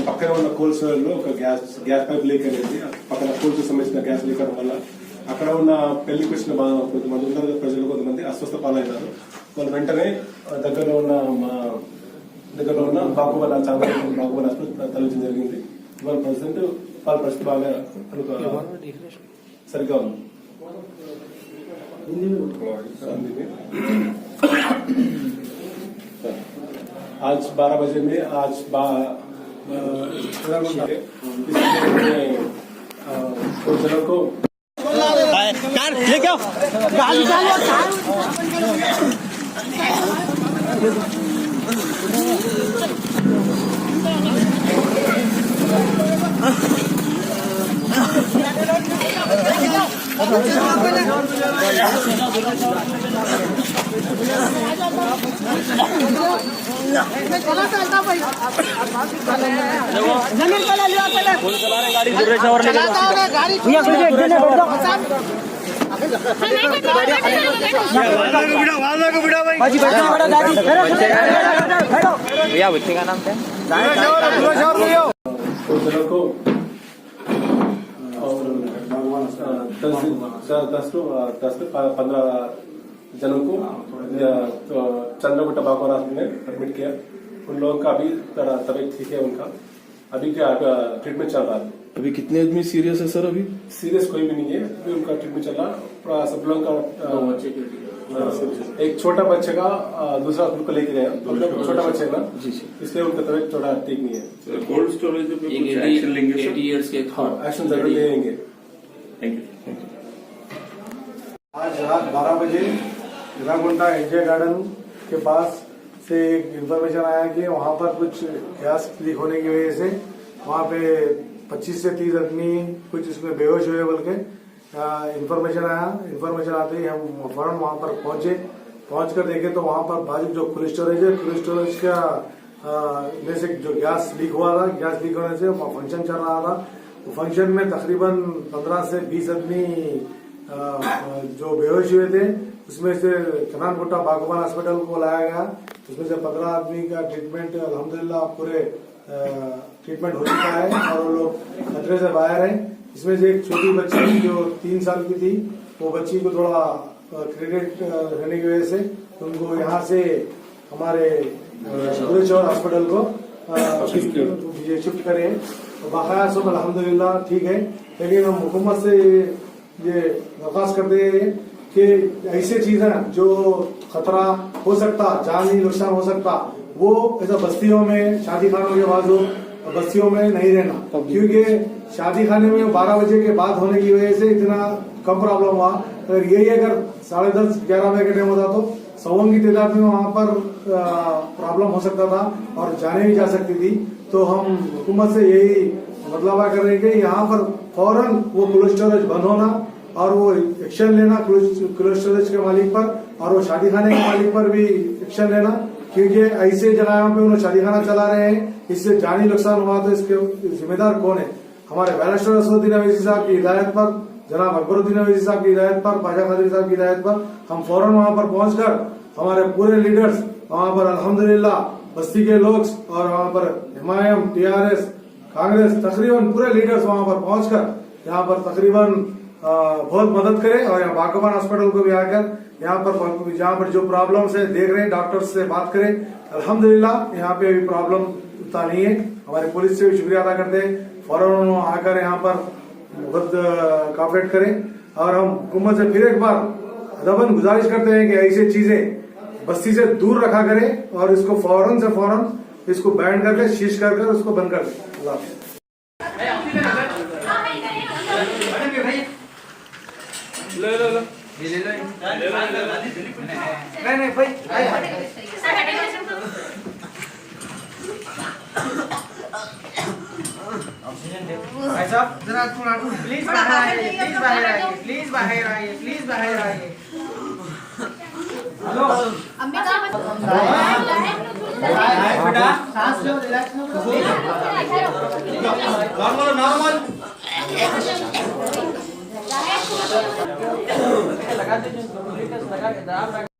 పక్కన ఉన్న coal storage లో ఒక గ్యాస్ పైప్ లీక్ అనేది పక్కన కోల్ కి సంబంధించిన గ్యాస్ లీక్ అవడం వల్ల అక్కడ ఉన్న పెళ్లికి వచ్చిన కొంతమంది ఉన్నారు ప్రజలు కొంతమంది అస్వస్థ పాలైనారు. వాళ్ళు వెంటనే దగ్గరలో ఉన్న బాగుబల హాస్పిటల్ తరలించడం జరిగింది. వాళ్ళ ప్రెసిడెంట్ వాళ్ళ పరిస్థితి బాగా సరిగ్గా ఉంది. आज 12 बजे में कुछ जनों को ये क्या भैया बच्चे का नाम क्या? दस से 15 जनों को चंद्रगुट्टा बागवान हॉस्पिटल में एडमिट किया. उन लोगों का अभी तबीयत ठीक है. उनका अभी क्या ट्रीटमेंट चल रहा है. अभी कितने आदमी सीरियस है सर? अभी सीरियस कोई भी नहीं है. अभी उनका ट्रीटमेंट चल रहा. सब लोगों का एक छोटा बच्चे का दूसरा हॉस्पिटल को लेके गया. छोटा बच्चे ना इसलिए उनका तबीयत थोड़ा ठीक नहीं है. कोल्ड स्टोरेज पे कुछ एक्शन लेंगे सर? 80 इयर्स के. हाँ, एक्शन जरूर लेंगे. Thank you. आज रात 12 बजे हिरागुंडा एनजे गार्डन के पास से एक इन्फॉर्मेशन आया कि वहां पर कुछ गैस लीक होने की वजह से वहां पे 25 से 30 आदमी कुछ इसमें बेहोश हुए बोल के इन्फॉर्मेशन आया. इन्फॉर्मेशन आते ही हम फौरन वहां पर पहुंच कर देखे तो वहां पर बाजू जो कोल्ड स्टोरेज है, कोल्ड स्टोरेज का में से जो गैस लीक हुआ था, गैस लीक होने से फंक्शन चल रहा था. तो फंक्शन में तकरीबन 15 से 20 आदमी जो बेहोश हुए थे उसमें से चनानगुट्टा बागवान हॉस्पिटल को लाया गया. उसमें से 15 आदमी का ट्रीटमेंट अल्हम्दुलिल्लाह पूरे ट्रीटमेंट हो चुका है और वो लोग खतरे से बाहर है. इसमें से एक छोटी बच्ची जो 3 साल की थी, वो बच्ची को थोड़ा क्रेडिट रहने की वजह से उनको यहाँ से हमारे बुरेचौर हॉस्पिटल को शिफ्ट करे. तो बाकाया सब अल्हम्दुलिल्लाह ठीक है. लेकिन हम हुकूमत से ये दरख्वास्त करते हैं कि ऐसी चीजें जो खतरा हो सकता, जानी नुकसान हो सकता, वो ऐसा बस्तियों में शादी खानों के बाद बस्तियों में नहीं रहना. क्योंकि शादी खाने में 12 बजे के बाद होने की वजह से इतना कम प्रॉब्लम हुआ. अगर यही अगर 10:30-11 बजे का टाइम होता तो 100 की तादाद में वहां पर प्रॉब्लम हो सकता था और जाने भी जा सकती थी. तो हम हुकूमत से यही मतलब कर रहे हैं कि यहाँ पर फौरन वो कोल्ड स्टोरेज बंद होना और वो एक्शन लेना कोल्ड स्टोरेज के मालिक पर और वो शादी खाने के मालिक पर भी एक्शन लेना. क्योंकि ऐसे जगह पे उन्होंने शादी खाना चला रहे हैं, इससे जानी नुकसान हुआ तो इसके जिम्मेदार कौन है? हमारे बैरिस्टर असदुद्दीन अवैसी साहब की हिदायत पर, जनाब अकबरुद्दीन अवैसी साहब की हिदायत पर, पाशा खादिर साहब की हिदायत पर हम फौरन वहां पर पहुंचकर हमारे पूरे लीडर्स वहां पर अल्हम्दुलिल्लाह बस्ती के लोग और वहां पर हिमायम, TRS, कांग्रेस तकरीबन पूरे लीडर्स वहां पर पहुंचकर यहाँ पर तकरीबन बहुत मदद करे और यहाँ बागवान हॉस्पिटल को भी आकर यहाँ पर जहाँ पर जो प्रॉब्लम है देख रहे हैं, डॉक्टर्स से बात करें. अल्हम्दुलिल्लाह यहाँ पे अभी प्रॉब्लम उतना नहीं है. हमारे पुलिस से भी शुक्रिया अदा करते हैं. फौरन आकर यहाँ पर बहुत कॉपरेट करें और हम हुकूमत से फिर एक बार अदबन गुजारिश करते हैं कि ऐसी चीजें बस्ती से दूर रखा करें और इसको फौरन से फौरन इसको बैंड करके शीश कर उसको बंद कर दें. अल्लाह नहीं भाई भाई साहब जरा थोड़ा प्लीज बाहर आइए, प्लीज बाहर आइए, प्लीज बाहर आइए, प्लीज बाहर आइए. हेलो बेटा सांस लो, रिलैक्स लो. नॉर्मल लगा दीजिए.